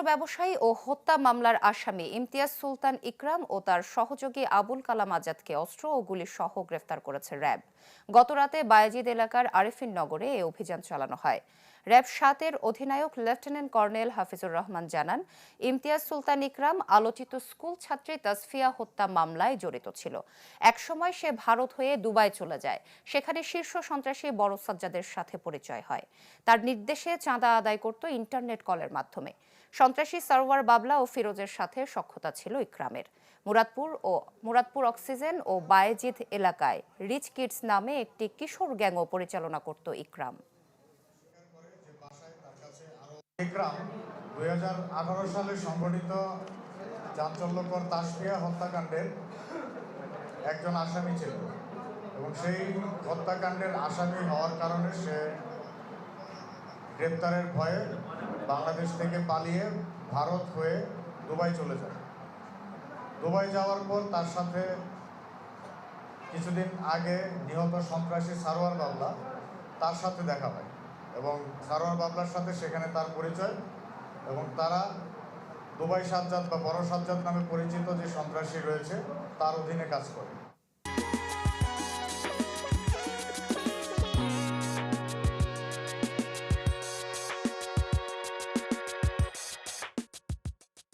ব্যবসায়ী ও হত্যা মামলার আসামি ইমতিয়াজ সুলতান ইকরাম ও তার সহযোগী আবুল কালাম আজাদকে অস্ত্র ও গুলি সহ গ্রেফতার করেছে র্যাব। গতরাতে বায়েজিদ এলাকার আরিফিন নগরে এই অভিযান চালানো হয়। র্যাব ৭-এর অধিনায়ক লেফটেন্যান্ট কর্নেল হাফিজুর রহমান জানান, ইমতিয়াজ সুলতান ইকরাম আলোচিত স্কুল ছাত্রী তাসফিয়া হত্যা মামলায় জড়িত ছিল। একসময় সে ভারত হয়ে দুবাই চলে যায়। সেখানে শীর্ষ সন্ত্রাসী বড় সাজ্জাদের সাথে পরিচয় হয়। তার নির্দেশে চাঁদা আদায় করত ইন্টারনেট কলের মাধ্যমে। সন্ত্রাসী সারওয়ার বাবলা ও ফিরোজের সাথে সখ্যতা ছিল ইকরামের। মুরাদপুর অক্সিজেন ও বায়েজিদ এলাকায় রিচ কিডস নামে একটি কিশোর গ্যাংও পরিচালনা করত ইকরাম। ইকরাম 2018 সালে সংঘটিত চাঞ্চল্যকর তাসফিয়া হত্যাকাণ্ডের একজন আসামি ছিল এবং সেই হত্যাকাণ্ডের আসামি হওয়ার কারণে সে গ্রেপ্তারের ভয়ে বাংলাদেশ থেকে পালিয়ে ভারত হয়ে দুবাই চলে যায়। দুবাই যাওয়ার পর তার সাথে কিছুদিন আগে নিহত সন্ত্রাসী সারোয়ার বাবলা তার সাথে দেখা হয় এবং সারোয়ার বাবলার সাথে সেখানে তার পরিচয় এবং তারা দুবাই সাজ্জাদ বা বড় সাজ্জাদ নামে পরিচিত যে সন্ত্রাসী রয়েছে তার অধীনে কাজ করে।